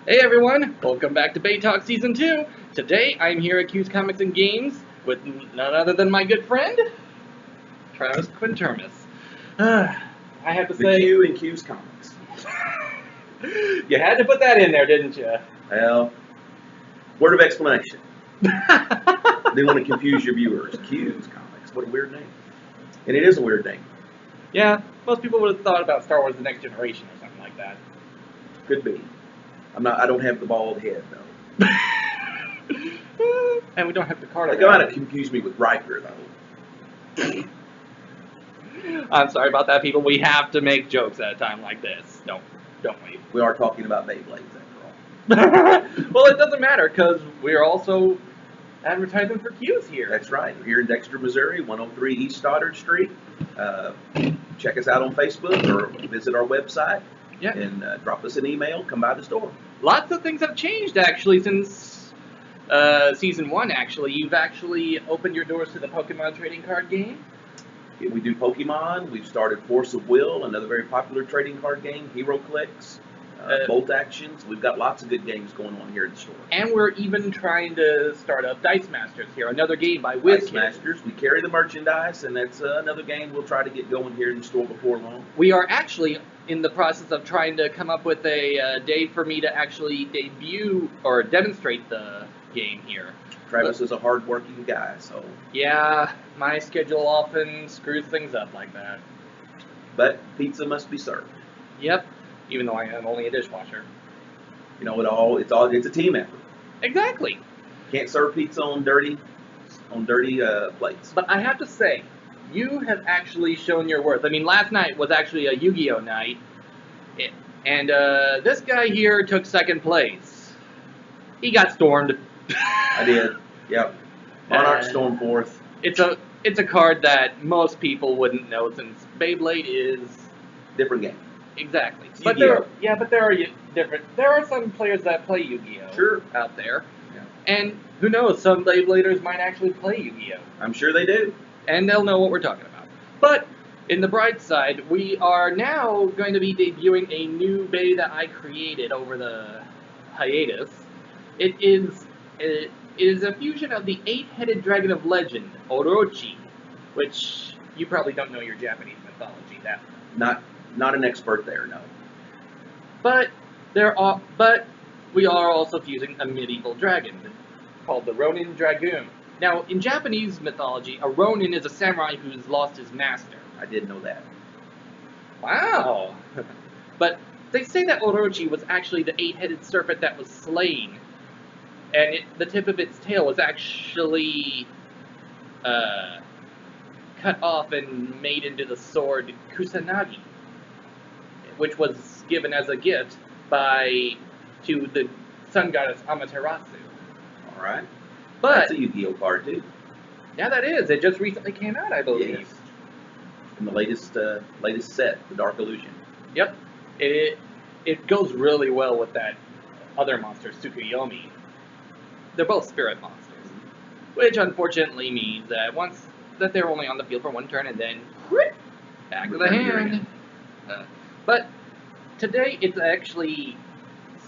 Hey everyone, welcome back to BeyTalk Season 2. Today I'm here at Q's Comics and Games with none other than my good friend, Travis Quintermus. I have to The say... Q in Q's Comics. You had to put that in there, didn't you? Well, word of explanation. They want to confuse your viewers. Q's Comics. What a weird name. And it is a weird name. Yeah, most people would have thought about Star Wars The Next Generation or something like that. Could be. I don't have the bald head, though. And we don't have the card. They kind of confuse me with Riker, though. I'm sorry about that, people. We have to make jokes at a time like this, don't we? We are talking about Beyblades, after all. Well, it doesn't matter, because we're also advertising for Q's here. That's right. We're here in Dexter, Missouri, 103 East Stoddard Street. Check us out on Facebook or visit our website. Yeah. And drop us an email. Come by the store. Lots of things have changed, actually, since Season 1, actually. You've actually opened your doors to the Pokemon trading card game. We do Pokemon. We've started Force of Will, another very popular trading card game. Hero Clicks, Bolt Actions. We've got lots of good games going on here in the store. And we're even trying to start up Dice Masters here, another game by WizKids. Dice Masters. We carry the merchandise, and that's another game we'll try to get going here in the store before long. We are actually in the process of trying to come up with a day for me to actually debut or demonstrate the game here. Travis is a hard-working guy, so... Yeah, my schedule often screws things up like that. But pizza must be served. Yep, even though I am only a dishwasher. You know, it's a team effort. Exactly. Can't serve pizza on dirty plates. But I have to say, you have actually shown your worth. I mean, last night was actually a Yu-Gi-Oh night, and this guy here took second place. He got stormed. I did. Yep. Monarch stormed fourth. It's a card that most people wouldn't know, since Beyblade is different game. Exactly. It's but there are some players that play Yu-Gi-Oh sure out there. Yeah. And who knows, some Beybladers might actually play Yu-Gi-Oh. I'm sure they do. And they'll know what we're talking about. But in the bright side, we are now going to be debuting a new Bey that I created over the hiatus. It is a fusion of the 8-headed dragon of legend, Orochi, which you probably don't know your Japanese mythology that much. Not an expert there, no. But we are also fusing a medieval dragon called the Ronin Dragoon. Now, in Japanese mythology, a Ronin is a samurai who's lost his master. I did know that. Wow. But they say that Orochi was actually the 8-headed serpent that was slain. And the tip of its tail was actually cut off and made into the sword Kusanagi, which was given as a gift to the sun goddess Amaterasu. All right. But that's a Yu-Gi-Oh card too. Yeah, that is. It just recently came out, I believe. Yes. In the latest set, the Dark Illusion. Yep. It goes really well with that other monster, Tsukuyomi. They're both spirit monsters, which unfortunately means that they're only on the field for one turn and then back to the hand. But today it's actually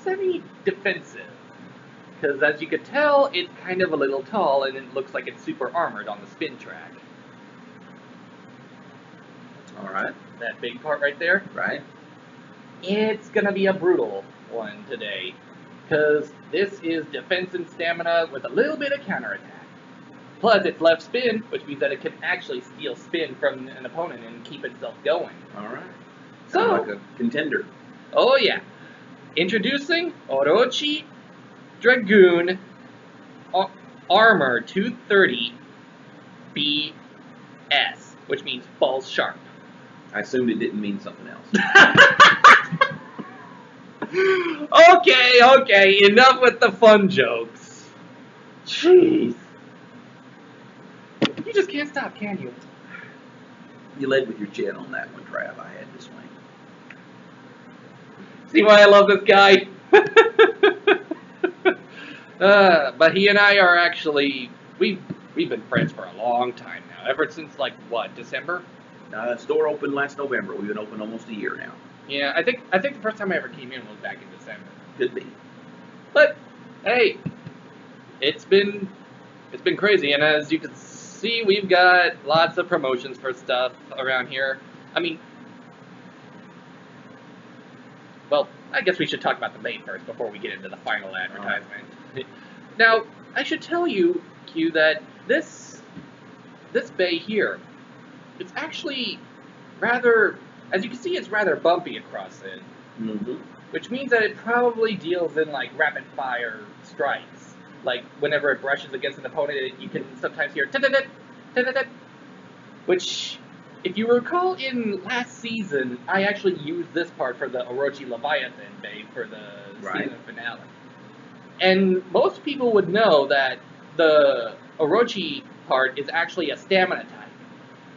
semi-defensive, because as you could tell, it's kind of a little tall and it looks like it's super armored on the spin track. All right. That big part right there. Right. It's gonna be a brutal one today, because this is defense and stamina with a little bit of counterattack. Plus, it's left spin, which means that it can actually steal spin from an opponent and keep itself going. All right. So, like a contender. Oh yeah. Introducing Orochi Dragoon Armor 230 BS, which means balls sharp. I assumed it didn't mean something else. Okay, enough with the fun jokes. Jeez. You just can't stop, can you? You led with your chin on that one, Trav. I had to swing. See why I love this guy? But he and I are actually, we've been friends for a long time now. Ever since, like, what, December? Store opened last November. We've been open almost a year now. Yeah, I think the first time I ever came in was back in December. Could be. But hey, it's been crazy, and as you can see, we've got lots of promotions for stuff around here. I mean, well, I guess we should talk about the Bay first before we get into the final advertisement. Now, I should tell you, Q, that this Bay here, it's actually rather, as you can see, it's rather bumpy across it. Mm-hmm. Which means that it probably deals in like rapid fire strikes. Like whenever it brushes against an opponent, you can sometimes hear "tut-tut-tut, tut-tut-tut," which, if you recall in last season, I actually used this part for the Orochi Leviathan Bay for the season finale. And most people would know that the Orochi part is actually a stamina type,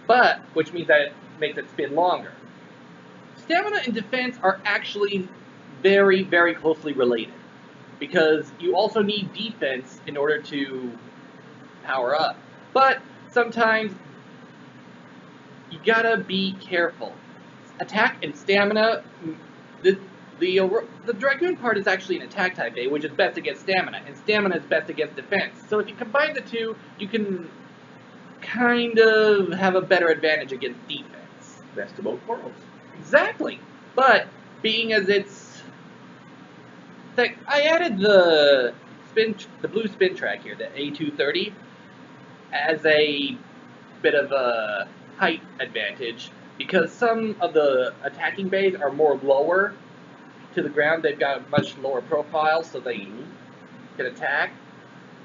but which means that it makes it spin longer. Stamina and defense are actually very, very closely related, because you also need defense in order to power up. But sometimes you gotta be careful. Attack and stamina, the Dragoon part is actually an attack type A, which is best against stamina, and stamina is best against defense. So if you combine the two, you can kind of have a better advantage against defense. Best of both worlds. Exactly. But being as it's I added the blue spin track here, the A230, as a bit of a height advantage, because some of the attacking bays are more lower to the ground. They've got a much lower profile, so they can attack.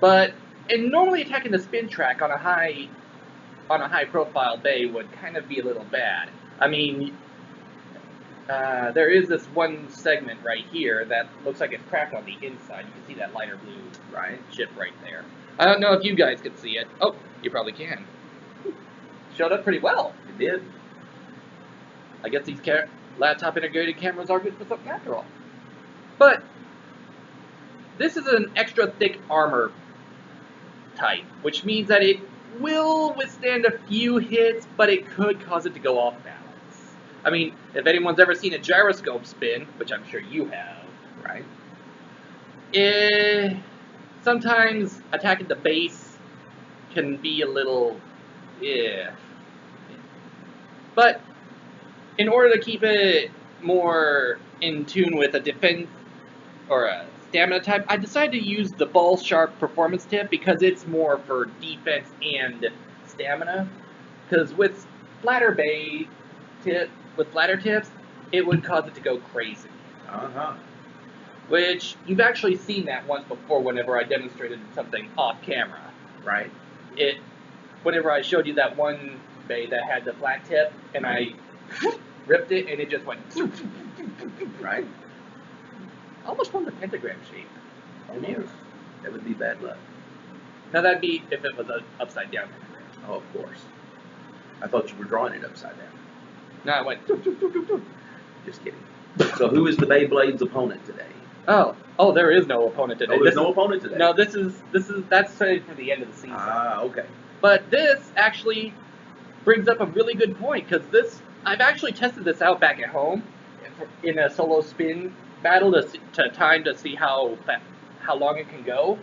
But normally attacking the spin track on a high profile bay would kind of be a little bad. I mean, there is this one segment right here that looks like it's cracked on the inside. You can see that lighter blue chip right there. I don't know if you guys can see it. Oh, you probably can. Showed up pretty well. It did. I guess these laptop integrated cameras are good for something after all. But this is an extra thick armor type, which means that it will withstand a few hits, but it could cause it to go off balance. I mean, if anyone's ever seen a gyroscope spin, which I'm sure you have, right? Sometimes attacking the base can be a little, But in order to keep it more in tune with a defense or a stamina type, I decided to use the Ball Sharp Performance Tip because it's more for defense and stamina. Because with flatter tips, it would cause it to go crazy. Which, you've actually seen that once before whenever I demonstrated something off camera. Right. Whenever I showed you that one bay that had the flat tip, and I ripped it, and it just went... Right. Almost formed a pentagram shape. Almost. That would be bad luck. Now that'd be if it was an upside down pentagram. Oh, of course. I thought you were drawing it upside down. No, I went... Just kidding. So who is the Beyblade's opponent today? Oh, there is no opponent today. Oh, there's no opponent today? No, that's saved for the end of the season. Okay. But this actually brings up a really good point, because I've actually tested this out back at home in a solo spin battle to time to see how long it can go.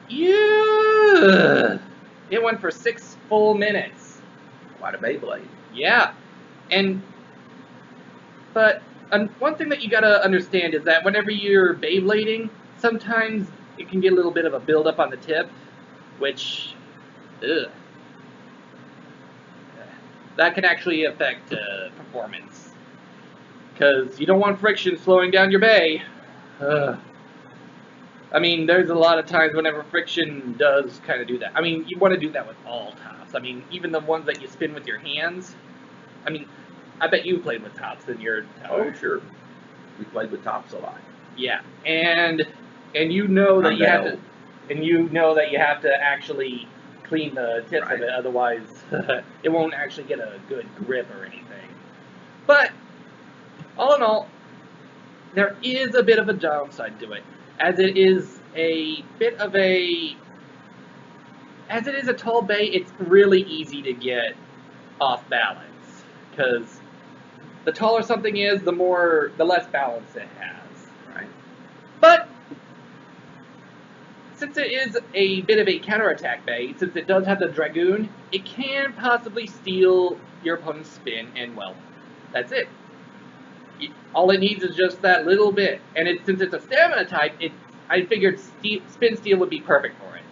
Yeah, it went for 6 full minutes. Quite a Beyblade. Yeah, but one thing that you gotta understand is that whenever you're Beyblading, sometimes it can get a little bit of a buildup on the tip, which, that can actually affect performance. Because you don't want friction slowing down your bay. I mean, there's a lot of times whenever friction does kind of do that. I mean, you want to do that with all tops. I mean, even the ones that you spin with your hands. I mean, I bet you played with tops in your tower. Oh, sure. We played with tops a lot. Yeah, and you know that you have to actually clean the tips of it, otherwise it won't actually get a good grip or anything. But all in all, there is a bit of a downside to it, as it is a tall bay. It's really easy to get off balance, because the taller something is, the less balance it has. Right. But since it is a bit of a counterattack bay, since it does have the Dragoon, it can possibly steal your opponent's spin, and well, that's it. All it needs is just that little bit, and since it's a stamina type, I figured spin steal would be perfect for it.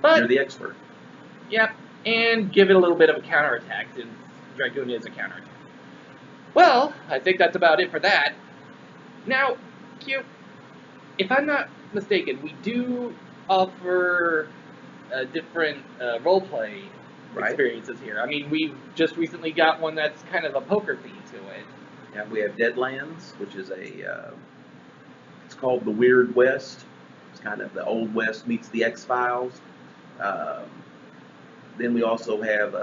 But you're the expert. Yep, and give it a little bit of a counterattack, since Dragoon is a counterattack. Well, I think that's about it for that. Now, Q, if I'm not mistaken, we do offer different roleplay experiences here. I mean, we've just recently got one that's kind of a poker theme to it. Yeah, we have Deadlands, which is it's called the Weird West. It's kind of the Old West meets the X-Files. Then we also have,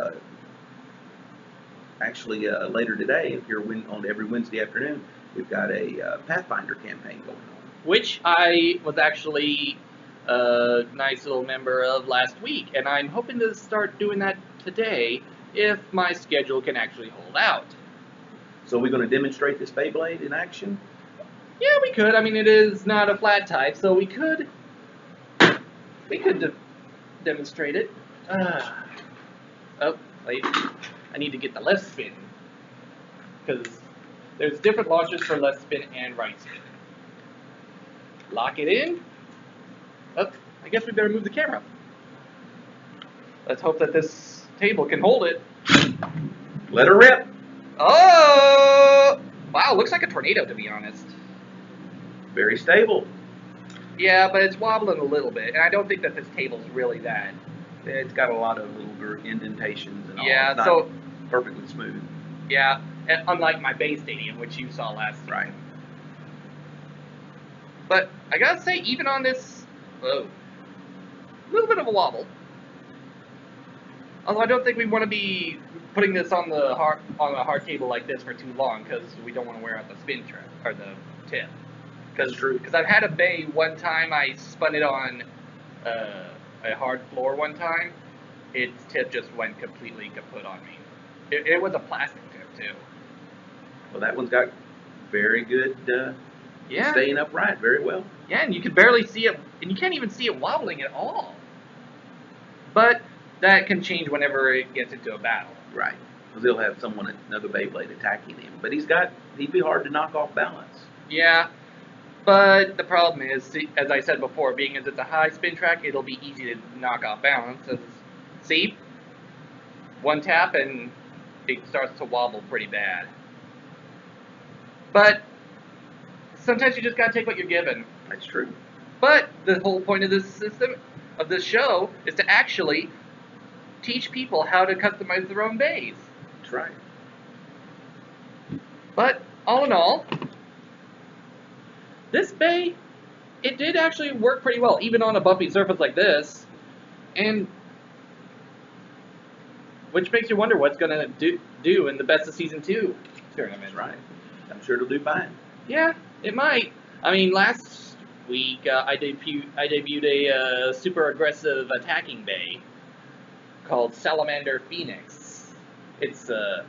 later today, here on every Wednesday afternoon, we've got a Pathfinder campaign going on. Which I was actually a nice little member of last week, and I'm hoping to start doing that today if my schedule can actually hold out. So we're going to demonstrate this Beyblade in action? Yeah, we could. I mean, it is not a flat type, so we could demonstrate it. Oh, wait. I need to get the left spin, because there's different launchers for left spin and right spin. Lock it in. Oh, I guess we better move the camera. Let's hope that this table can hold it. Let her rip. Oh! Wow, looks like a tornado, to be honest. Very stable. Yeah, but it's wobbling a little bit, and I don't think that this table's really that. It's got a lot of little indentations and all. Yeah, it's not so perfectly smooth. Yeah, unlike my Bay Stadium, which you saw last season. Right. But I gotta say, even on this, a little bit of a wobble. Although I don't think we want to be putting this on a hard table like this for too long, because we don't want to wear out the spin trap or the tip. That's true. Because I've had a Bay one time, I spun it on a hard floor one time. Its tip just went completely kaput on me. It was a plastic tip too. Well, that one's got very good. Staying upright very well. Yeah, and you can barely see it, and you can't even see it wobbling at all. But that can change whenever it gets into a battle. Right. Because he'll have another Beyblade attacking him. But he'd be hard to knock off balance. Yeah, but the problem is, as I said before, being as it's a high spin track, it'll be easy to knock off balance. See? One tap and it starts to wobble pretty bad. But sometimes you just gotta take what you're given. That's true. But the whole point of this system, of this show, is to actually teach people how to customize their own bays. That's right. But all in all, this bay, it did actually work pretty well, even on a bumpy surface like this. And which makes you wonder what's gonna do in the Best of Season 2 tournament. That's right. I'm sure it'll do fine. Yeah, it might. I mean, last week I debuted a super aggressive attacking bay called Salamander Phoenix. It's a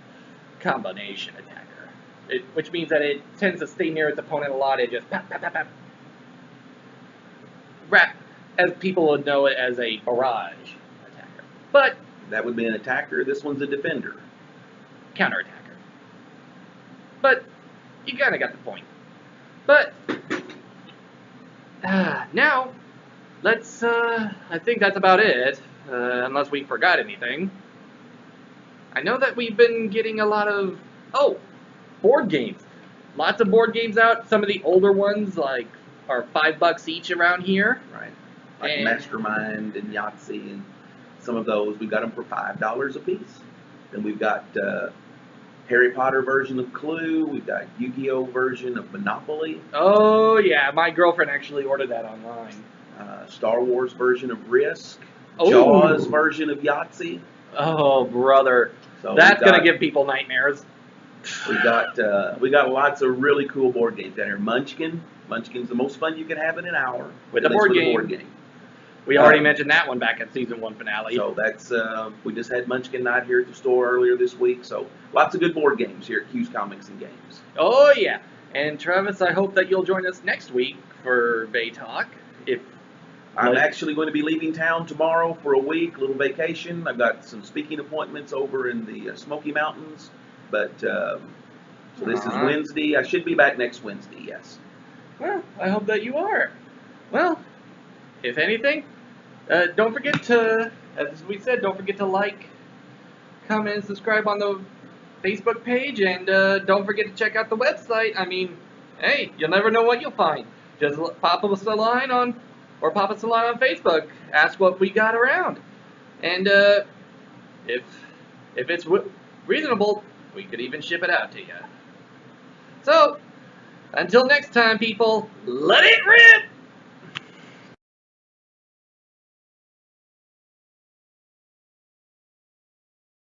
combination attacker, which means that it tends to stay near its opponent a lot. It just pap, pap, pap, pap. As people would know it as a barrage attacker. But that would be an attacker. This one's a defender. Counterattacker. But you kind of got the point. But now, let's, I think that's about it, unless we forgot anything. I know that we've been getting a lot of, board games. Lots of board games out. Some of the older ones, like, are $5 each around here. Right. Like Mastermind and Yahtzee and some of those. We got them for $5 a piece. Then we've got Harry Potter version of Clue. We've got Yu-Gi-Oh version of Monopoly. Oh yeah, my girlfriend actually ordered that online. Star Wars version of Risk. Oh. Jaws version of Yahtzee. Oh brother, so that's gonna give people nightmares. We got lots of really cool board games down here. Munchkin. Munchkin's the most fun you can have in an hour with a board game. We already mentioned that one back at season 1 finale. So that's we just had Munchkin night here at the store earlier this week. So lots of good board games here at Q's Comics and Games. Oh yeah, and Travis, I hope that you'll join us next week for BeyTalk. If I'm Like- actually going to be leaving town tomorrow for a week, a little vacation. I've got some speaking appointments over in the Smoky Mountains, but so this is Aw. Wednesday. I should be back next Wednesday. Yes. Well, I hope that you are. Well, if anything, don't forget to, as we said, don't forget to like, comment, and subscribe on the Facebook page, and don't forget to check out the website. I mean, hey, you'll never know what you'll find. Just pop us a line on, or pop us a line on Facebook. Ask what we got around, and if it's reasonable, we could even ship it out to you. So, until next time, people, let it rip!